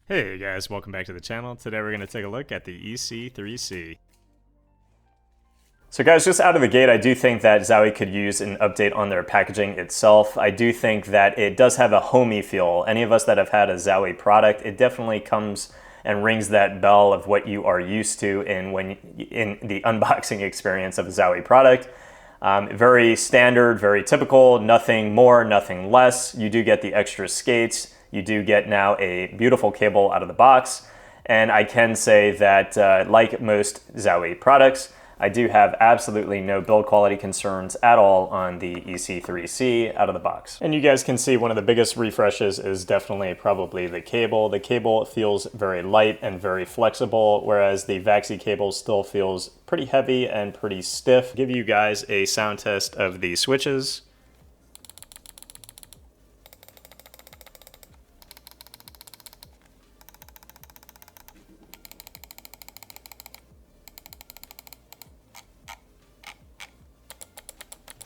Hey guys, welcome back to the channel. Today we're going to take a look at the EC3-C. So guys, just out of the gate, I do think that Zowie could use an update on their packaging itself. I do think that it does have a homey feel. Any of us that have had a Zowie product, it definitely comes and rings that bell of what you are used to in the unboxing experience of a Zowie product. Very standard, very typical, nothing more, nothing less. You do get the extra skates. You do get now a beautiful cable out of the box. And I can say that like most Zowie products, I do have absolutely no build quality concerns at all on the EC3-C out of the box. And you guys can see one of the biggest refreshes is definitely probably the cable. The cable feels very light and very flexible, whereas the Vaxi cable still feels pretty heavy and pretty stiff. I'll give you guys a sound test of the switches.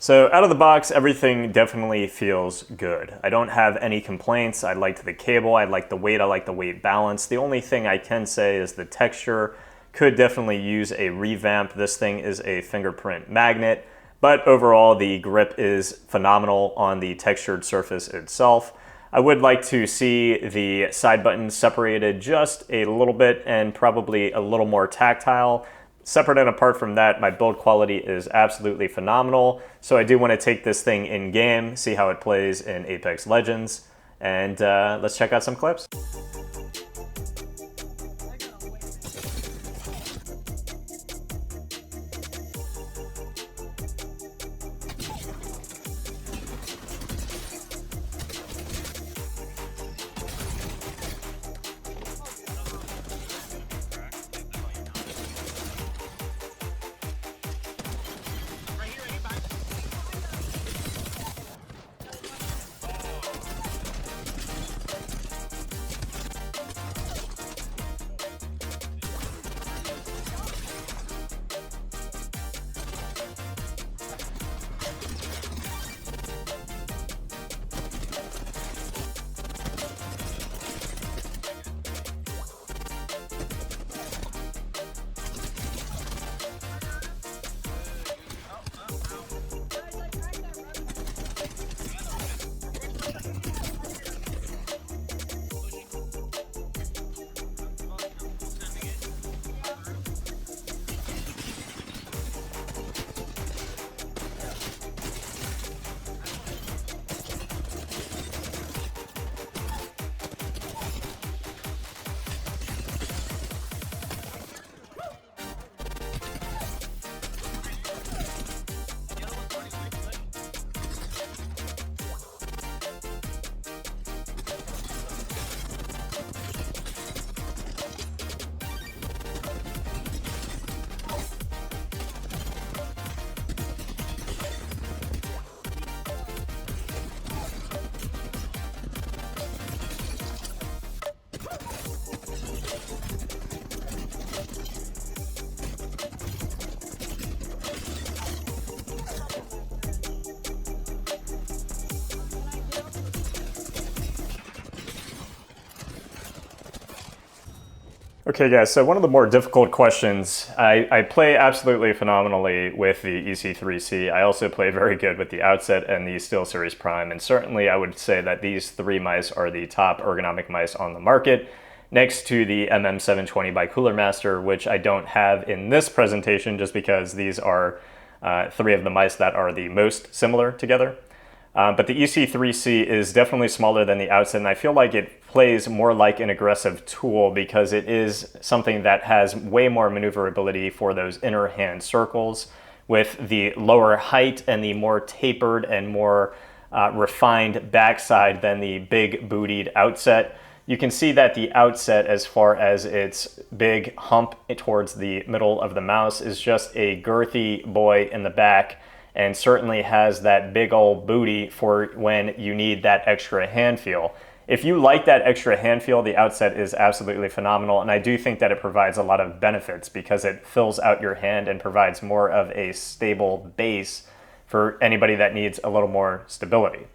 So out of the box, everything definitely feels good. I don't have any complaints. I liked the cable, I like the weight balance. The only thing I can say is the texture could definitely use a revamp. This thing is a fingerprint magnet, but overall the grip is phenomenal on the textured surface itself. I would like to see the side buttons separated just a little bit and probably a little more tactile. Separate and apart from that, my build quality is absolutely phenomenal. So I do want to take this thing in game, see how it plays in Apex Legends, and let's check out some clips. Okay guys, so one of the more difficult questions, I play absolutely phenomenally with the EC3-C. I also play very good with the Outset and the SteelSeries Prime, and certainly I would say that these three mice are the top ergonomic mice on the market, next to the MM720 by Cooler Master, which I don't have in this presentation just because these are three of the mice that are the most similar together. But the EC3-C is definitely smaller than the Outset, and I feel like it plays more like an aggressive tool because it is something that has way more maneuverability for those inner hand circles with the lower height and the more tapered and more refined backside than the big bootied Outset. You can see that the Outset, as far as its big hump towards the middle of the mouse, is just a girthy boy in the back, and certainly has that big old booty for when you need that extra hand feel. If you like that extra hand feel, the Outset is absolutely phenomenal, and I do think that it provides a lot of benefits because it fills out your hand and provides more of a stable base for anybody that needs a little more stability.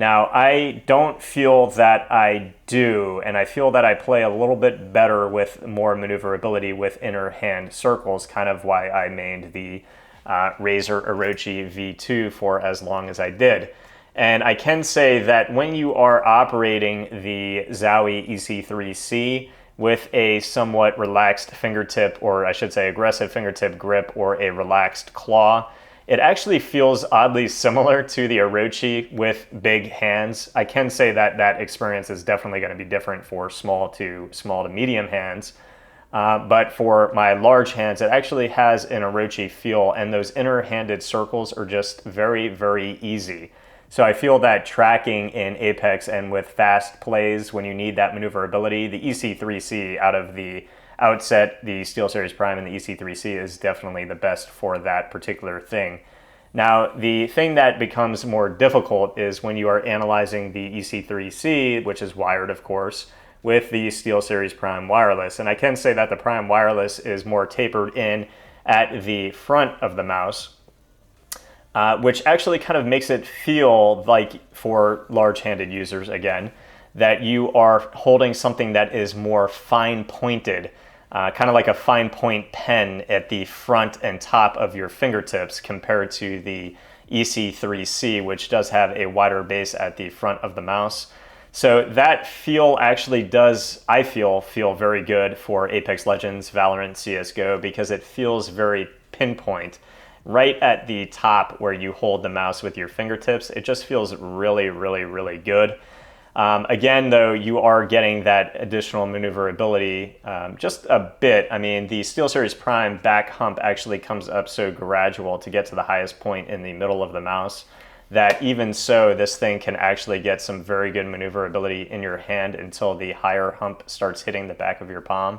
Now, I don't feel that I do, and I feel that I play a little bit better with more maneuverability with inner hand circles, kind of why I mained the Razer Orochi V2 for as long as I did. And I can say that when you are operating the Zowie EC3-C with a somewhat relaxed fingertip, or I should say aggressive fingertip grip, or a relaxed claw, it actually feels oddly similar to the Orochi with big hands. I can say that that experience is definitely going to be different for small to medium hands. But for my large hands, it actually has an Orochi feel, and those inner-handed circles are just very, very easy. So I feel that tracking in Apex and with fast plays, when you need that maneuverability, the EC3-C out of the outset, the SteelSeries Prime and the EC3-C is definitely the best for that particular thing. Now, the thing that becomes more difficult is when you are analyzing the EC3-C, which is wired, of course, with the SteelSeries Prime wireless. And I can say that the Prime wireless is more tapered in at the front of the mouse, which actually kind of makes it feel like, for large-handed users again, that you are holding something that is more fine-pointed, kind of like a fine point pen at the front and top of your fingertips compared to the EC3-C, which does have a wider base at the front of the mouse. So that feel actually does, I feel very good for Apex Legends, Valorant, CSGO, because it feels very pinpoint right at the top where you hold the mouse with your fingertips. It just feels really, really, really good. Again, though, you are getting that additional maneuverability just a bit. I mean, the SteelSeries Prime back hump actually comes up so gradual to get to the highest point in the middle of the mouse that even so, this thing can actually get some very good maneuverability in your hand until the higher hump starts hitting the back of your palm.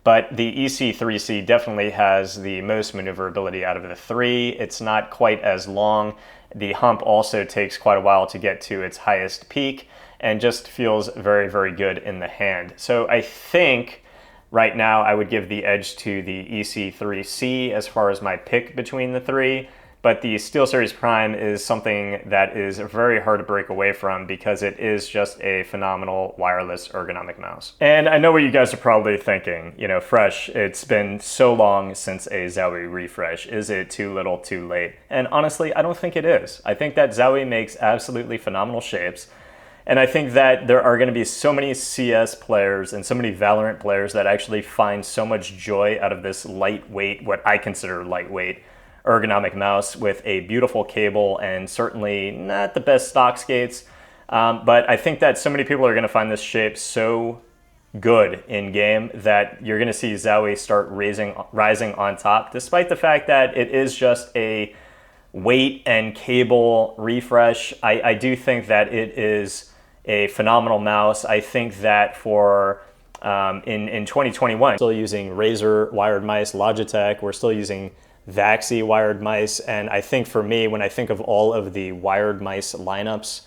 But the EC3-C definitely has the most maneuverability out of the three. It's not quite as long. The hump also takes quite a while to get to its highest peak and just feels very, very good in the hand. So I think right now I would give the edge to the EC3-C as far as my pick between the three. But the SteelSeries Prime is something that is very hard to break away from because it is just a phenomenal wireless ergonomic mouse. And I know what you guys are probably thinking, you know, Fresh, it's been so long since a Zowie refresh. Is it too little too late? And honestly, I don't think it is. I think that Zowie makes absolutely phenomenal shapes. And I think that there are going to be so many CS players and so many Valorant players that actually find so much joy out of this lightweight, what I consider lightweight, ergonomic mouse with a beautiful cable and certainly not the best stock skates. But I think that so many people are going to find this shape so good in game that you're going to see Zowie start rising on top, despite the fact that it is just a weight and cable refresh. I do think that it is a phenomenal mouse. I think that for in 2021, still using Razer wired mice, Logitech, we're still using Vaxi wired mice, and I think for me, when I think of all of the wired mice lineups,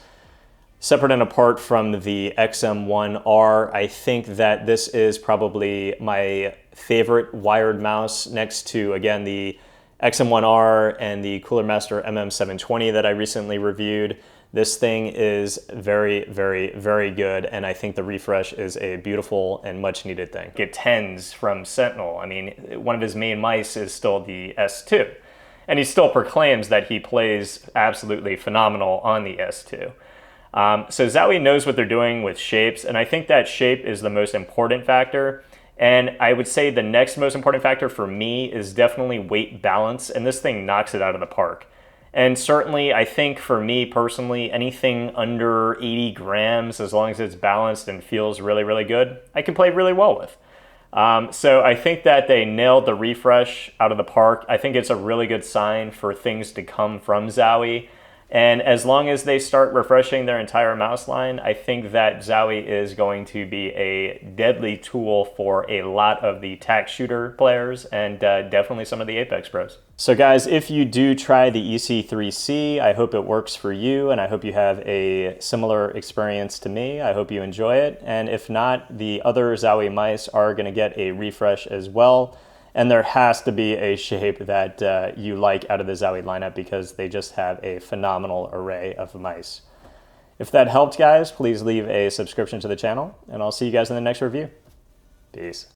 separate and apart from the XM1R, I think that this is probably my favorite wired mouse next to, again, the XM1R and the Cooler Master MM720 that I recently reviewed. This thing is very, very, very good, and I think the refresh is a beautiful and much needed thing. It tends from Sentinel. I mean, one of his main mice is still the S2, and he still proclaims that he plays absolutely phenomenal on the S2. So Zowie knows what they're doing with shapes, and I think that shape is the most important factor. And I would say the next most important factor for me is definitely weight balance, and this thing knocks it out of the park. And certainly, I think for me personally, anything under 80 grams, as long as it's balanced and feels really, really good, I can play really well with. So I think that they nailed the refresh out of the park. I think it's a really good sign for things to come from Zowie. And as long as they start refreshing their entire mouse line, I think that Zowie is going to be a deadly tool for a lot of the tac shooter players and definitely some of the Apex pros. So guys, if you do try the EC3-C, I hope it works for you, and I hope you have a similar experience to me. I hope you enjoy it. And if not, the other Zowie mice are going to get a refresh as well. And there has to be a shape that you like out of the Zowie lineup because they just have a phenomenal array of mice. If that helped, guys, please leave a subscription to the channel, and I'll see you guys in the next review. Peace.